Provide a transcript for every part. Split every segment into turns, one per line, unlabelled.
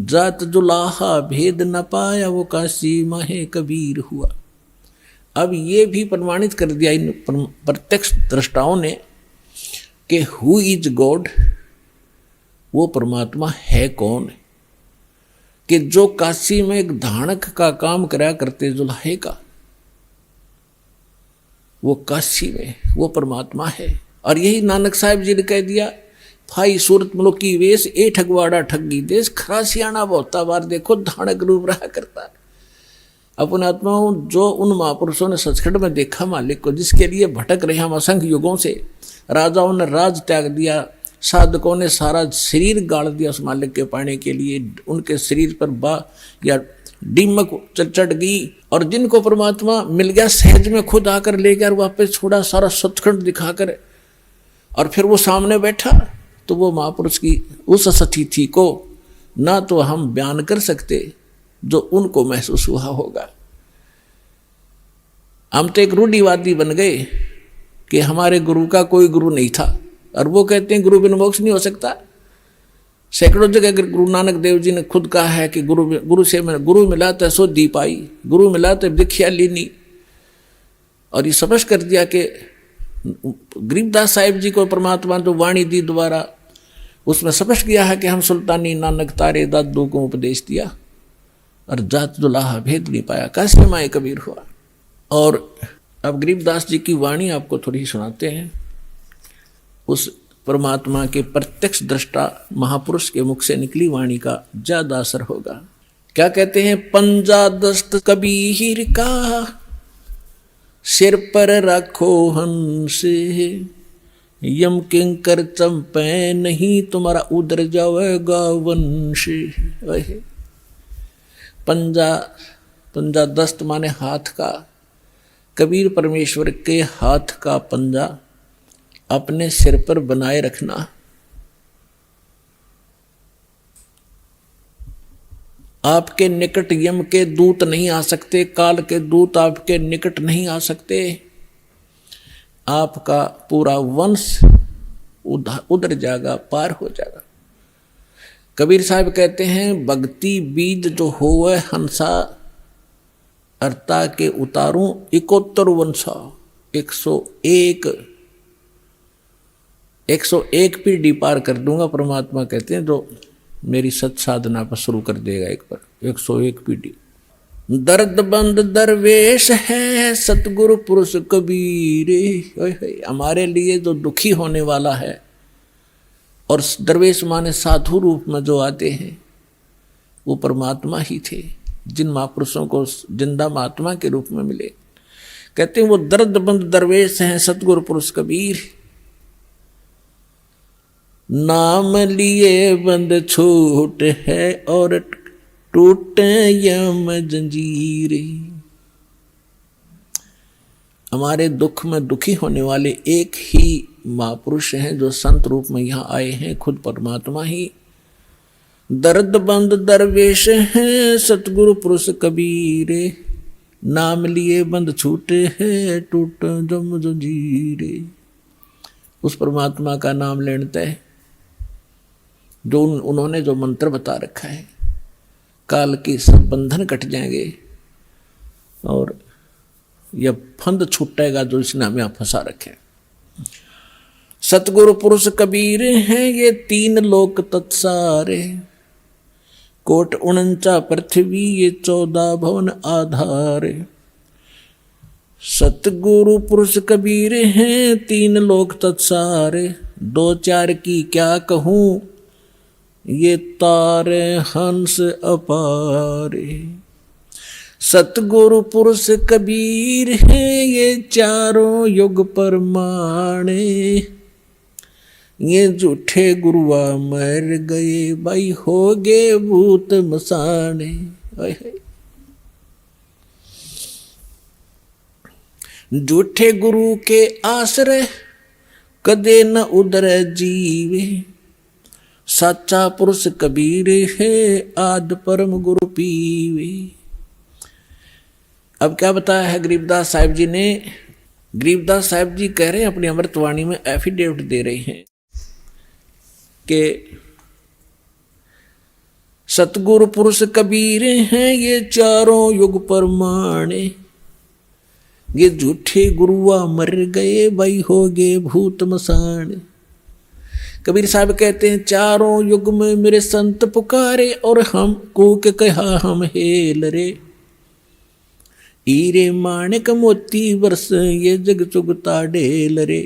जात जुलाहा भेद न पाया वो काशी माहे कबीर हुआ। अब ये भी प्रमाणित कर दिया इन प्रत्यक्ष दृष्टाओं ने कि हु इज गॉड, वो परमात्मा है कौन, कि जो काशी में एक धानक का काम करा करते जुलाहे का, वो काशी में वो परमात्मा है। और यही नानक साहिब जी ने कह दिया, भाई सूरत मुल्क की वेश ए ठगवाड़ा ठगी देश, खरासियाना बहुता बार देखो धानक रूप रहा करता। अपने आत्माओं जो उन महापुरुषों ने सचखंड में देखा मालिक को, जिसके लिए भटक रहे हम असंख्य युगों से, राजाओं ने राज त्याग दिया, साधकों ने सारा शरीर गाड़ दिया उस मालिक के पाने के लिए, उनके शरीर पर बा या दीमक चढ़ गई, और जिनको परमात्मा मिल गया सहज में खुद आकर ले गया, वापस छोड़ा सारा सचखंड दिखाकर, और फिर वो सामने बैठा, तो वो महापुरुष की उस स्थिति को ना तो हम बयान कर सकते जो उनको महसूस हुआ होगा। हम तो एक रूढ़िवादी बन गए कि हमारे गुरु का कोई गुरु नहीं था, और वो कहते हैं गुरु बिन मोक्ष नहीं हो सकता। सैकड़ों जगह गुरु नानक देव जी ने खुद कहा है कि गुरु से मैं गुरु मिला तो सो दी पाई, गुरु मिला तो दीक्षा लीनी। और ये समझ कर दिया कि गरीबदास साहिब जी को परमात्मा जो वाणी दी द्वारा, उसमें समझ गया है कि हम सुल्तानी नानक तारे दादू को उपदेश दिया, और जात दुलाहा भेद नहीं पाया काशी माए कबीर हुआ। और अब गरीबदास जी की वाणी आपको थोड़ी सुनाते हैं, उस परमात्मा के प्रत्यक्ष दृष्टा महापुरुष के मुख से निकली वाणी का ज्यादा असर होगा। क्या कहते हैं, पंजा दस्त कबीर का सिर पर रखो हंस, यम किंकर चंपे नहीं तुम्हारा उधर जाएगा वंश। पंजा दस्त माने हाथ का, कबीर परमेश्वर के हाथ का पंजा अपने सिर पर बनाए रखना। आपके निकट यम के दूत नहीं आ सकते, काल के दूत आपके निकट नहीं आ सकते, आपका पूरा वंश उधर जाएगा, पार हो जाएगा। कबीर साहब कहते हैं, भक्ति बीज जो होवे हंसा, अर्ता के उतारूं 71 वंशा। 101 पीढ़ी पार कर दूंगा, परमात्मा कहते हैं, जो मेरी सत साधना पर शुरू कर देगा एक पर 101 पीढ़ी। दर्द बंद दरवेश है सतगुरु पुरुष कबीर। हमारे लिए जो दुखी होने वाला है, और दरवेश माने साधु रूप में जो आते हैं, वो परमात्मा ही थे, जिन महापुरुषों को जिंदा महात्मा के रूप में मिले। कहते हैं वो दर्द बंद दरवेश हैं सतगुरु पुरुष कबीर, नाम लिए बंद छूट है और टूटे यम जंजीर। हमारे दुख में दुखी होने वाले एक ही महापुरुष हैं जो संत रूप में यहाँ आए हैं, खुद परमात्मा ही। दर्द बंद दरवेश हैं सतगुरु पुरुष कबीर, नाम लिए बंद छूटे है टूट जम जंजीर। उस परमात्मा का नाम लेते हैं, जो उन्होंने जो मंत्र बता रखा है, काल के सब बंधन कट जाएंगे और यह फंद छूटेगा जो इसने हमें फंसा रखे। सतगुरु पुरुष कबीर हैं ये 3 लोक तत्सारे, कोट 49 पृथ्वी ये 14 भवन आधारे। सतगुरु पुरुष कबीर हैं 3 लोक तत्सारे, 2-4 की क्या कहूँ ये तारे हंस अपारे। सतगुरु पुरुष कबीर हैं ये 4 युग परमाणे, ये झूठे गुरुआ मर गए भाई हो गए भूत मसाने। झूठे गुरु के आश्रय कदे न उधर जीवे, सच्चा पुरुष कबीर है आद परम गुरु पीवे। अब क्या बताया है गरीबदास साहिब जी ने? गरीबदास साहिब जी कह रहे हैं अपनी अमृतवाणी में, एफिडेविट दे रहे हैं कि सतगुरु पुरुष कबीर हैं ये चारों युग परमाणे, ये झूठे गुरुआ मर गए भाई हो गए भूत मसान। कबीर साहब कहते हैं चारों युग में मेरे संत पुकारे और हम को के कहा हम हेल रे, हीरे माणिक मोती वर्ष ये जग चुगता ढेल रे।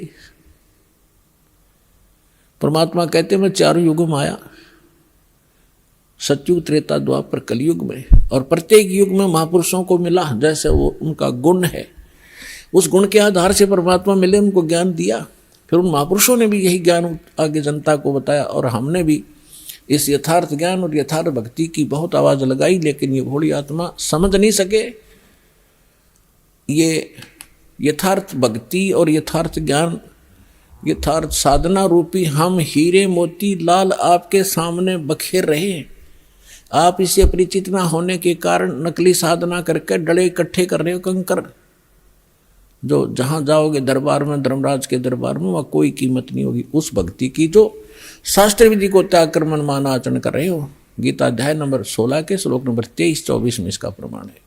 परमात्मा कहते मैं चारों युगों में आया, सतयुग त्रेता द्वापर कलयुग में, और प्रत्येक युग में महापुरुषों को मिला जैसे वो उनका गुण है, उस गुण के आधार से परमात्मा मिले, उनको ज्ञान दिया। फिर उन महापुरुषों ने भी यही ज्ञान आगे जनता को बताया, और हमने भी इस यथार्थ ज्ञान और यथार्थ भक्ति की बहुत आवाज़ लगाई, लेकिन ये भोली आत्मा समझ नहीं सके। ये यथार्थ भक्ति और यथार्थ ज्ञान, यथार्थ साधना रूपी हम हीरे मोती लाल आपके सामने बखेर रहे हैं। आप इससे परिचित ना होने के कारण नकली साधना करके डले इकट्ठे कर रहे हो कंकर, जो जहाँ जाओगे दरबार में, धर्मराज के दरबार में, वहाँ कोई कीमत नहीं होगी उस भक्ति की जो शास्त्र विधि को त्याग कर मनमाना आचरण कर रहे हो। गीता अध्याय नंबर 16 के श्लोक नंबर 23-24 में इसका प्रमाण है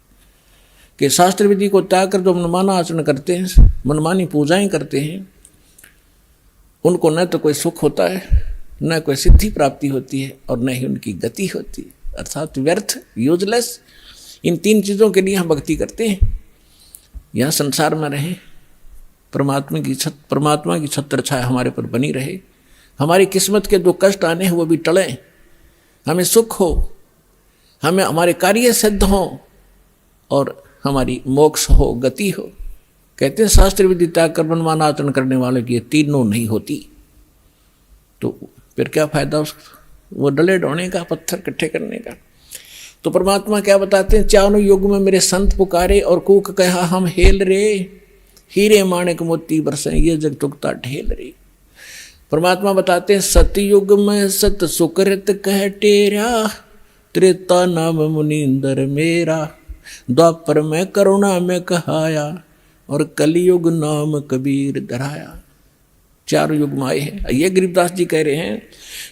कि शास्त्र विधि को त्याग कर जो मनमाना आचरण करते हैं, मनमानी पूजाएं करते हैं, उनको न तो कोई सुख होता है, न कोई सिद्धि प्राप्ति होती है, और न ही उनकी गति होती है, अर्थात व्यर्थ, यूजलेस। इन तीन चीज़ों के लिए हम भक्ति करते हैं। यहाँ संसार में रहें, परमात्मा की छत्र छाया हमारे पर बनी रहे, हमारी किस्मत के जो कष्ट आने हैं वो भी टलें, हमें सुख हो, हमें हमारे कार्य सिद्ध हों, और हमारी मोक्ष हो, गति हो। कहते हैं शास्त्र विधि त्याग कर मनमाना आचरण करने वालों की ये तीनों नहीं होती, तो फिर क्या फायदा वो डले ढोने का, पत्थर इकट्ठे करने का। तो परमात्मा क्या बताते हैं, चारों युग में मेरे संत पुकारे और कूक कहा हम हेल रे, हीरे माणिक मोती बरसे ये जग चुगता ढेल रे। परमात्मा बताते हैं सतयुग में सत सुकृत कह टेरा, त्रेता नाम मुनींदर मेरा, द्वापर में करुणा में कहाया, और कलयुग नाम कबीर धराया। चारों युग में आए हैं। ये गरीबदास जी कह रहे हैं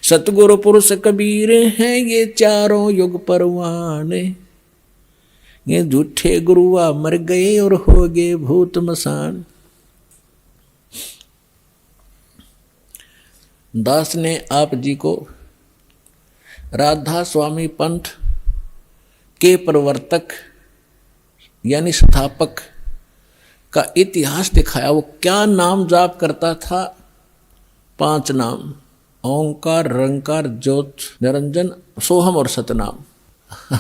सतगुरु पुरुष कबीर हैं ये चारों युग परवाने, ये झूठे गुरुआ मर गए और हो गए भूत मसान। दास ने आप जी को राधा स्वामी पंथ के प्रवर्तक यानी स्थापक का इतिहास दिखाया। वो क्या नाम जाप करता था? 5 नाम, ओंकार, रंकार, ज्योत, निरंजन, सोहम और सतनाम।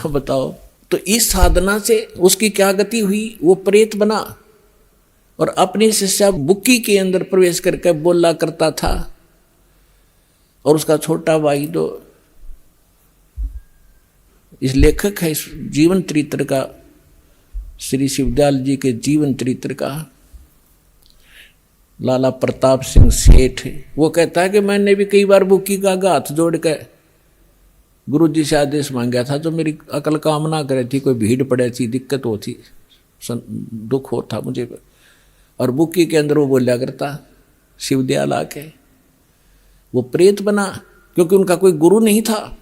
बताओ, तो इस साधना से उसकी क्या गति हुई? वो प्रेत बना और अपनी शिष्या बुक्की के अंदर प्रवेश करके बोला करता था, और उसका छोटा भाई जो इस लेखक है इस जीवन चरित्र का, श्री शिवदयाल जी के जीवन चरित्र का, लाला प्रताप सिंह सेठ, वो कहता है कि मैंने भी कई बार बुक्की का हाथ जोड़ के गुरु जी से आदेश मांगा था, जो मेरी अकल काम ना करे थी, कोई भीड़ पड़े थी, दिक्कत हो थी, दुख हो था मुझे। और बुक्की के अंदर वो बोला करता शिवदयाल आके। वो प्रेत बना क्योंकि उनका कोई गुरु नहीं था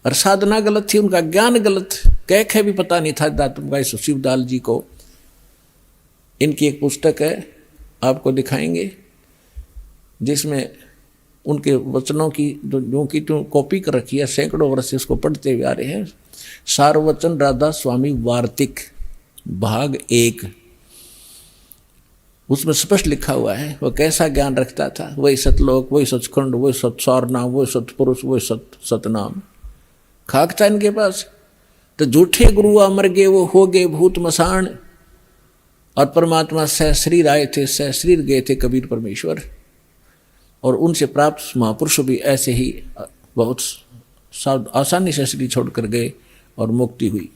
और साधना गलत थी, उनका ज्ञान गलत, कह भी पता नहीं था दातुम का शिवदयाल जी को। इनकी एक पुस्तक है, आपको दिखाएंगे, जिसमें उनके वचनों की जो कॉपी कर रखी है, सैकड़ों वर्ष से उसको पढ़ते हुए आ रहे हैं। सारवचन राधा स्वामी वार्तिक भाग 1, उसमें स्पष्ट लिखा हुआ है वो कैसा ज्ञान रखता था। वही सतलोक, वही सचखंड, वही सत्सार नाम, वही सतपुरुष, वही सतनाम। खाक था इनके पास। तो झूठे गुरु अमर गए, वो हो गए भूत मसान। और परमात्मा सहशरीर आए थे, सहशरीर गए थे कबीर परमेश्वर, और उनसे प्राप्त महापुरुष भी ऐसे ही बहुत आसानी से शरीर छोड़कर गए और मुक्ति हुई।